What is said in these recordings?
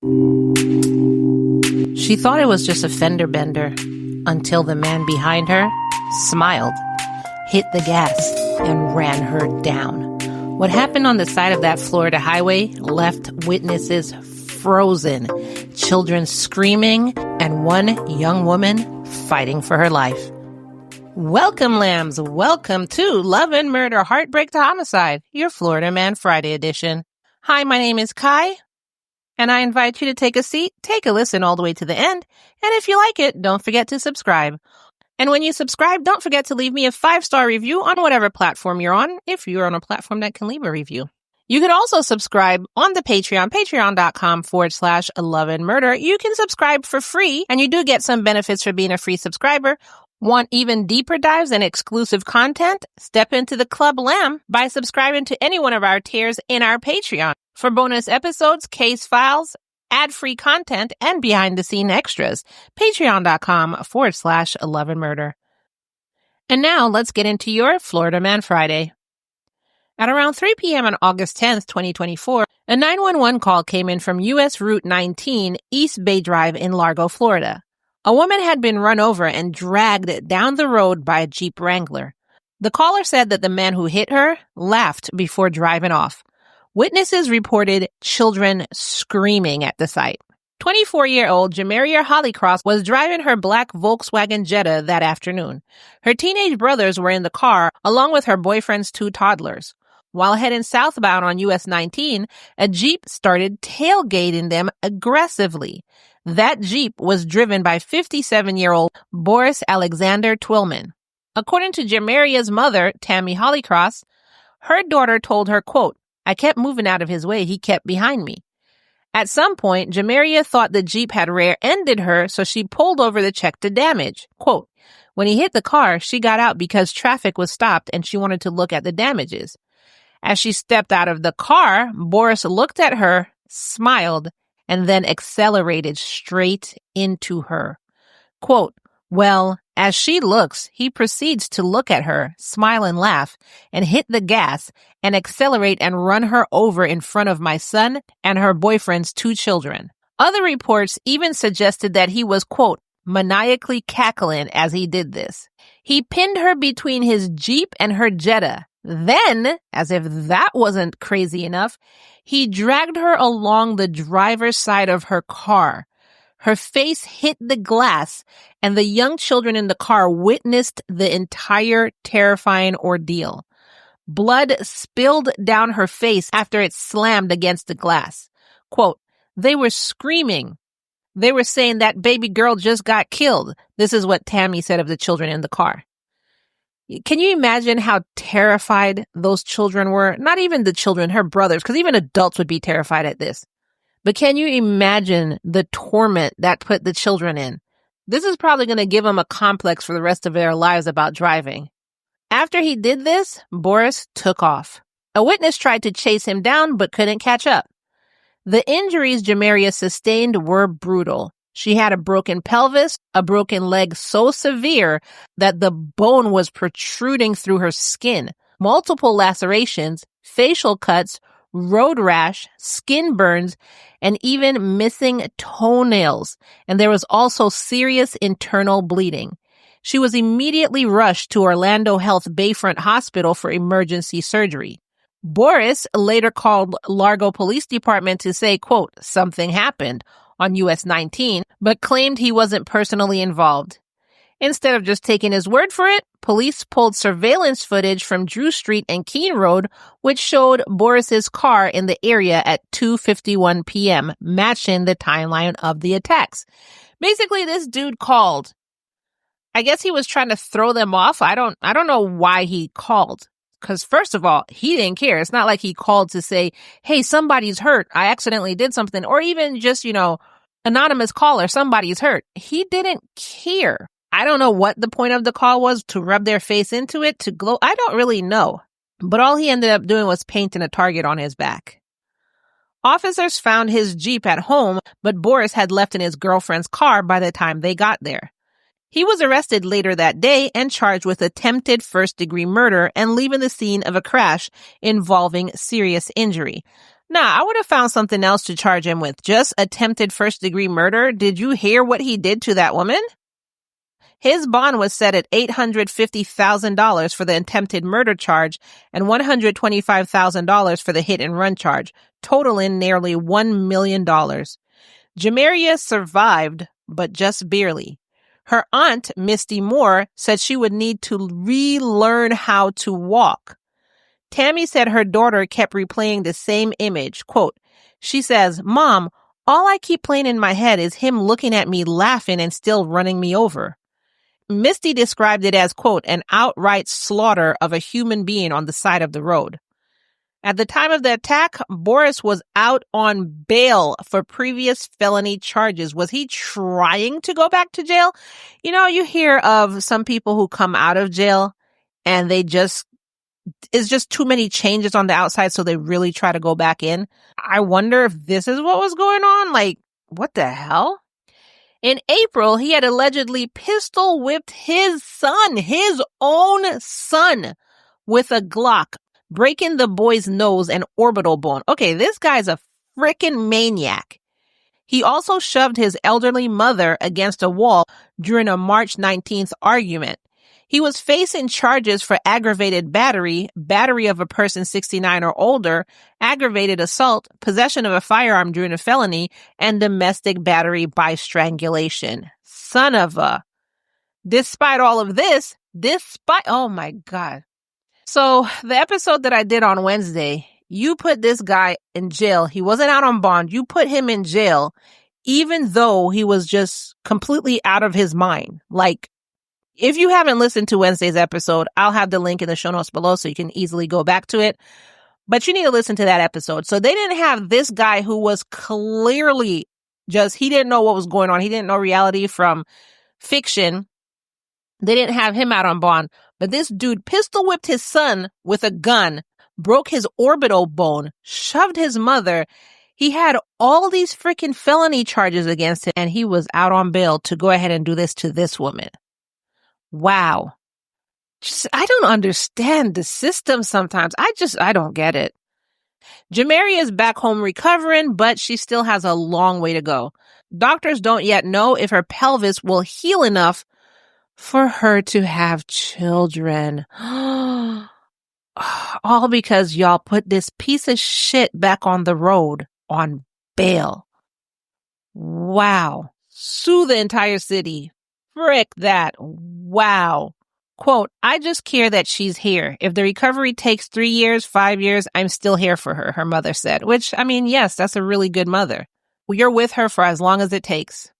She thought it was just a fender bender until the man behind her smiled, hit the gas, and ran her down. What happened on the side of that Florida highway left witnesses frozen, children screaming, and one young woman fighting for her life. Welcome, lambs. Welcome to Love and Murder, Heartbreak to Homicide, your Florida Man Friday edition. Hi, my name is Kai, and I invite you to take a seat, take a listen all the way to the end, and if you like it, don't forget to subscribe. And when you subscribe, don't forget to leave me a 5-star review on whatever platform you're on, if you're on a platform that can leave a review. You can also subscribe on the Patreon, patreon.com/Love and Murder. You can subscribe for free, and you do get some benefits for being a free subscriber. Want even deeper dives and exclusive content? Step into the Club Lamb by subscribing to any one of our tiers in our Patreon for bonus episodes, case files, ad-free content, and behind-the-scene extras. Patreon.com/Love and Murder. And now let's get into your Florida Man Friday. At around 3 p.m. on August 10th, 2024, a 911 call came in from U.S. Route 19, East Bay Drive in Largo, Florida. A woman had been run over and dragged down the road by a Jeep Wrangler. The caller said that the man who hit her laughed before driving off. Witnesses reported children screaming at the site. 24-year-old Jermeria Holycross was driving her black Volkswagen Jetta that afternoon. Her teenage brothers were in the car, along with her boyfriend's 2 toddlers. While heading southbound on US 19, a Jeep started tailgating them aggressively. That Jeep was driven by 57-year-old Boris Twillman. According to Jermeria's mother, Tammy Holycross, her daughter told her, quote, "I kept moving out of his way. He kept behind me." At some point, Jameria thought the Jeep had rear-ended her, so she pulled over to check the damage. Quote, "When he hit the car, she got out because traffic was stopped and she wanted to look at the damages. As she stepped out of the car, Boris looked at her, smiled, and then accelerated straight into her." Quote, "Well, as she looks, he proceeds to look at her, smile and laugh, and hit the gas and accelerate and run her over in front of my son and her boyfriend's 2 children. Other reports even suggested that he was, quote, maniacally cackling as he did this. He pinned her between his Jeep and her Jetta. Then, as if that wasn't crazy enough, he dragged her along the driver's side of her car. Her face hit the glass, and the young children in the car witnessed the entire terrifying ordeal. Blood spilled down her face after it slammed against the glass. Quote, "They were screaming. They were saying that baby girl just got killed." This is what Tammy said of the children in the car. Can you imagine how terrified those children were? Not even the children, her brothers, because even adults would be terrified at this. But can you imagine the torment that put the children in? This is probably going to give them a complex for the rest of their lives about driving. After he did this, Boris took off. A witness tried to chase him down but couldn't catch up. The injuries Jameria sustained were brutal. She had a broken pelvis, a broken leg so severe that the bone was protruding through her skin, multiple lacerations, facial cuts, road rash, skin burns, and even missing toenails. And there was also serious internal bleeding. She was immediately rushed to Orlando Health Bayfront Hospital for emergency surgery. Boris later called Largo Police Department to say, quote, "something happened" on US 19, but claimed he wasn't personally involved. Instead of just taking his word for it, police pulled surveillance footage from Drew Street and Keene Road, which showed Boris's car in the area at 2:51 p.m., matching the timeline of the attacks. Basically, this dude called. I guess he was trying to throw them off. I don't know why he called. Because first of all, he didn't care. It's not like he called to say, "Hey, somebody's hurt. I accidentally did something." Or even just, anonymous caller, somebody's hurt. He didn't care. I don't know what the point of the call was, to rub their face into it, to glow. I don't really know. But all he ended up doing was painting a target on his back. Officers found his Jeep at home, but Boris had left in his girlfriend's car by the time they got there. He was arrested later that day and charged with attempted first-degree murder and leaving the scene of a crash involving serious injury. Nah, I would have found something else to charge him with. Just attempted first-degree murder? Did you hear what he did to that woman? His bond was set at $850,000 for the attempted murder charge and $125,000 for the hit-and-run charge, totaling nearly $1 million. Jameria survived, but just barely. Her aunt, Misty Moore, said she would need to relearn how to walk. Tammy said her daughter kept replaying the same image. Quote, she says, "Mom, all I keep playing in my head is him looking at me laughing and still running me over." Misty described it as, quote, an outright slaughter of a human being on the side of the road. At the time of the attack, Boris was out on bail for previous felony charges. Was he trying to go back to jail? You know, you hear of some people who come out of jail and it's just too many changes on the outside, so they really try to go back in. I wonder if this is what was going on. Like, what the hell? In April, he had allegedly pistol whipped his own son, with a Glock, breaking the boy's nose and orbital bone. Okay, this guy's a freaking maniac. He also shoved his elderly mother against a wall during a March 19th argument. He was facing charges for aggravated battery of a person 69 or older, aggravated assault, possession of a firearm during a felony, and domestic battery by strangulation. Son of a... Despite all of this, oh my God. So the episode that I did on Wednesday, you put this guy in jail. He wasn't out on bond. You put him in jail, even though he was just completely out of his mind. Like, if you haven't listened to Wednesday's episode, I'll have the link in the show notes below so you can easily go back to it. But you need to listen to that episode. So they didn't have this guy who was clearly he didn't know what was going on. He didn't know reality from fiction. They didn't have him out on bond. But this dude pistol whipped his son with a gun, broke his orbital bone, shoved his mother. He had all these freaking felony charges against him, and he was out on bail to go ahead and do this to this woman. Wow. I don't understand the system sometimes. I don't get it. Jermeria is back home recovering, but she still has a long way to go. Doctors don't yet know if her pelvis will heal enough for her to have children. All because y'all put this piece of shit back on the road on bail. Wow. Sue the entire city. Frick that. Wow. Quote, "I just care that she's here. If the recovery takes 3 years, 5 years, I'm still here for her," her mother said. Which, I mean, yes, that's a really good mother. You're with her for as long as it takes.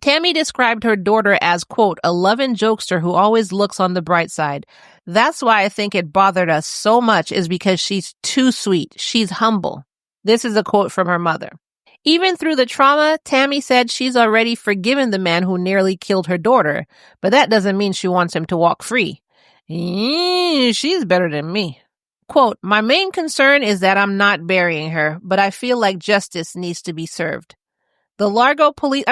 Tammy described her daughter as, quote, "a loving jokester who always looks on the bright side. That's why I think it bothered us so much, is because she's too sweet. She's humble." This is a quote from her mother. Even through the trauma, Tammy said she's already forgiven the man who nearly killed her daughter, but that doesn't mean she wants him to walk free. She's better than me. Quote, "My main concern is that I'm not burying her, but I feel like justice needs to be served. The Largo police,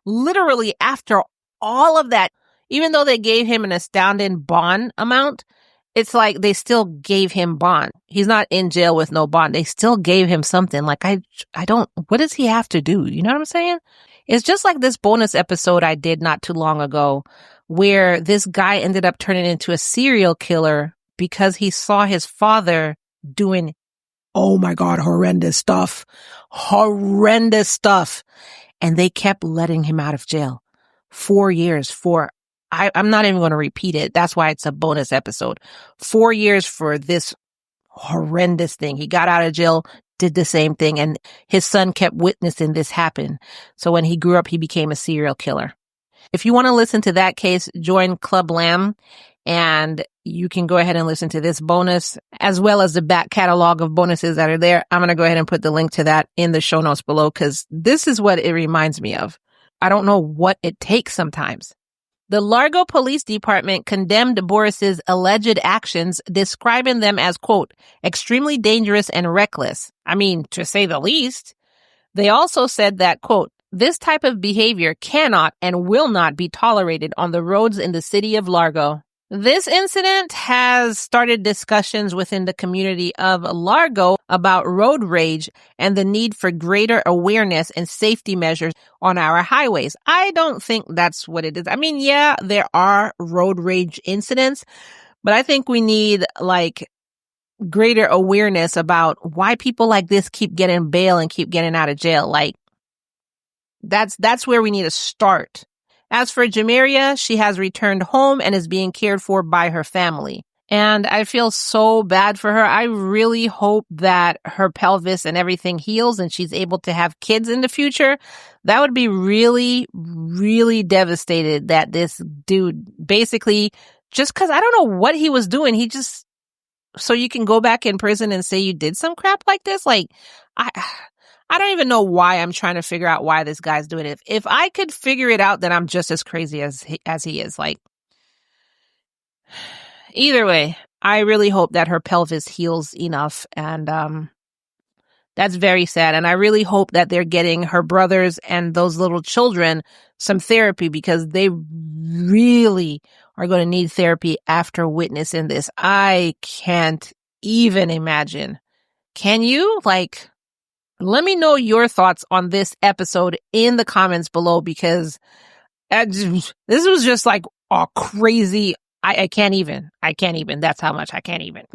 literally after all of that, even though they gave him an astounding bond amount, it's like they still gave him bond. He's not in jail with no bond. They still gave him something. Like, what does he have to do? You know what I'm saying? It's just like this bonus episode I did not too long ago, where this guy ended up turning into a serial killer because he saw his father doing, oh my God, horrendous stuff. And they kept letting him out of jail. 4 years for, I'm not even going to repeat it. That's why it's a bonus episode. 4 years for this horrendous thing. He got out of jail, did the same thing, and his son kept witnessing this happen. So when he grew up, he became a serial killer. If you want to listen to that case, join Club Lamb, and you can go ahead and listen to this bonus, as well as the back catalog of bonuses that are there. I'm going to go ahead and put the link to that in the show notes below, because this is what it reminds me of. I don't know what it takes sometimes. The Largo Police Department condemned Boris's alleged actions, describing them as, quote, extremely dangerous and reckless. To say the least. They also said that, quote, this type of behavior cannot and will not be tolerated on the roads in the city of Largo. This incident has started discussions within the community of Largo about road rage and the need for greater awareness and safety measures on our highways. I don't think that's what it is. I mean, yeah, there are road rage incidents, but I think we need greater awareness about why people like this keep getting bail and keep getting out of jail. That's where we need to start. As for Jameria, she has returned home and is being cared for by her family. And I feel so bad for her. I really hope that her pelvis and everything heals and she's able to have kids in the future. That would be really, really devastated that this dude basically, just because I don't know what he was doing, so you can go back in prison and say you did some crap like this? I don't even know why I'm trying to figure out why this guy's doing it. If I could figure it out, then I'm just as crazy as he is. Either way, I really hope that her pelvis heals enough. And that's very sad. And I really hope that they're getting her brothers and those little children some therapy, because they really are going to need therapy after witnessing this. I can't even imagine. Can you? Let me know your thoughts on this episode in the comments below, because this was just a crazy. I can't even. That's how much I can't even.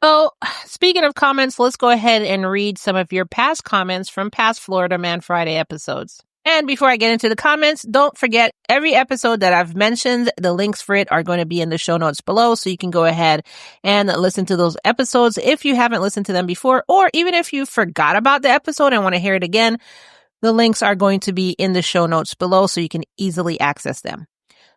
So, speaking of comments, let's go ahead and read some of your past comments from past Florida Man Friday episodes. And before I get into the comments, don't forget, every episode that I've mentioned, the links for it are going to be in the show notes below, so you can go ahead and listen to those episodes if you haven't listened to them before, or even if you forgot about the episode and want to hear it again, the links are going to be in the show notes below, so you can easily access them.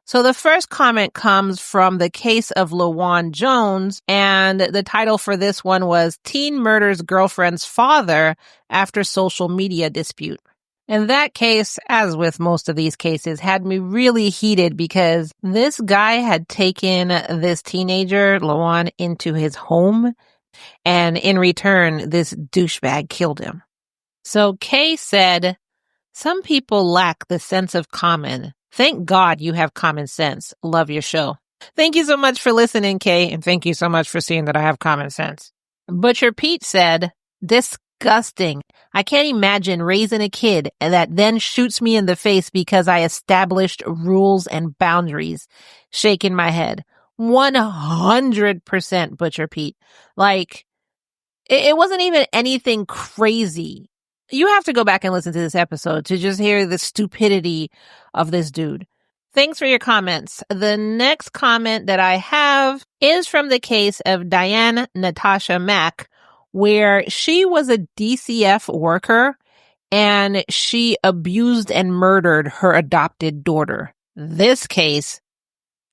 So the first comment comes from the case of LaJuan Jones, and the title for this one was Teen Murders Girlfriend's Father After Social Media Dispute. And that case, as with most of these cases, had me really heated because this guy had taken this teenager, LaJuan, into his home, and in return, this douchebag killed him. So Kay said, "Some people lack the sense of common. Thank God you have common sense. Love your show." Thank you so much for listening, Kay, and thank you so much for seeing that I have common sense. Butcher Pete said, "Disgusting. I can't imagine raising a kid that then shoots me in the face because I established rules and boundaries." Shaking my head. 100% Butcher Pete. It wasn't even anything crazy. You have to go back and listen to this episode to just hear the stupidity of this dude. Thanks for your comments. The next comment that I have is from the case of Diane Natasha Mack, where she was a DCF worker and she abused and murdered her adopted daughter. This case,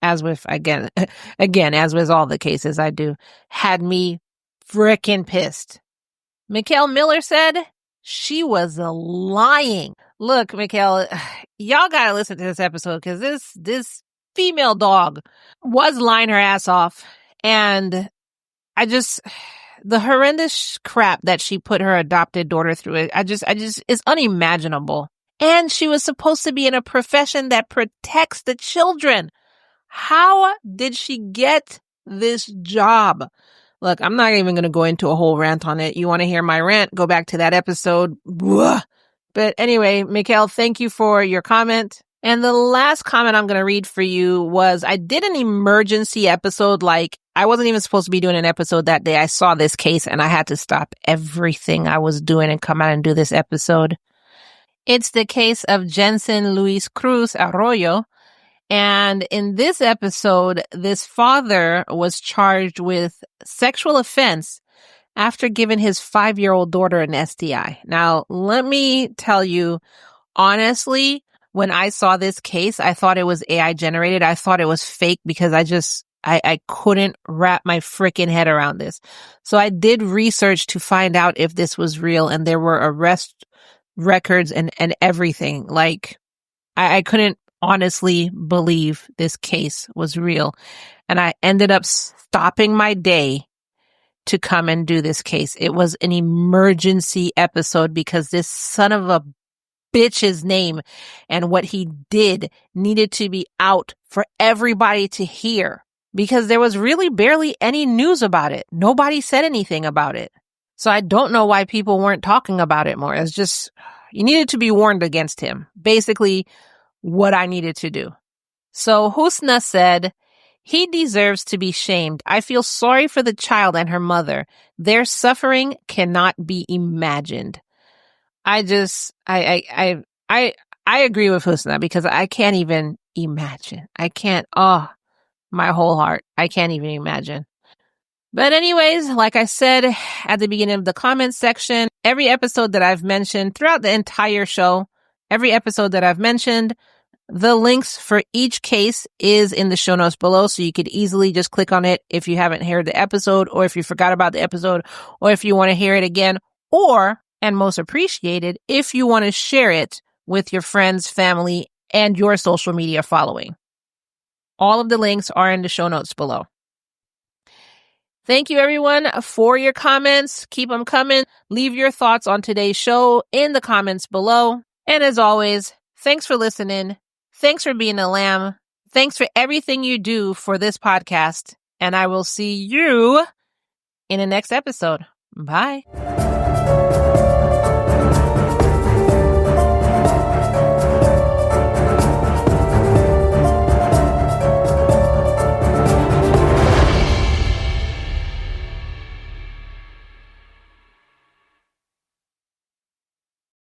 as with as with all the cases I do, had me frickin' pissed. Mikhail Miller said she was lying. Look, Mikhail, y'all gotta listen to this episode, because this female dog was lying her ass off, and the horrendous crap that she put her adopted daughter through, it's unimaginable. And she was supposed to be in a profession that protects the children. How did she get this job? Look, I'm not even going to go into a whole rant on it. You want to hear my rant? Go back to that episode. Blah. But anyway, Mikhail, thank you for your comment. And the last comment I'm going to read for you was, I did an emergency episode. I wasn't even supposed to be doing an episode that day. I saw this case and I had to stop everything I was doing and come out and do this episode. It's the case of Jensen Luis Cruz Arroyo. And in this episode, this father was charged with sexual offense after giving his 5-year-old daughter an STI. Now, let me tell you, honestly, when I saw this case, I thought it was AI generated. I thought it was fake because I couldn't wrap my freaking head around this. So I did research to find out if this was real, and there were arrest records and everything. I couldn't honestly believe this case was real. And I ended up stopping my day to come and do this case. It was an emergency episode because this son of a bitch's name and what he did needed to be out for everybody to hear because there was really barely any news about it. Nobody said anything about it. So I don't know why people weren't talking about it more. It's just, you needed to be warned against him. Basically, what I needed to do. So Husna said, he deserves to be shamed. I feel sorry for the child and her mother. Their suffering cannot be imagined. I agree with Husna because I can't even imagine. My whole heart. I can't even imagine. But anyways, like I said at the beginning of the comments section, every episode that I've mentioned throughout the entire show, every episode that I've mentioned, the links for each case is in the show notes below, so you could easily just click on it if you haven't heard the episode, or if you forgot about the episode, or if you want to hear it again, or, and most appreciated, if you want to share it with your friends, family, and your social media following. All of the links are in the show notes below. Thank you, everyone, for your comments. Keep them coming. Leave your thoughts on today's show in the comments below. And as always, thanks for listening. Thanks for being a lamb. Thanks for everything you do for this podcast. And I will see you in the next episode. Bye.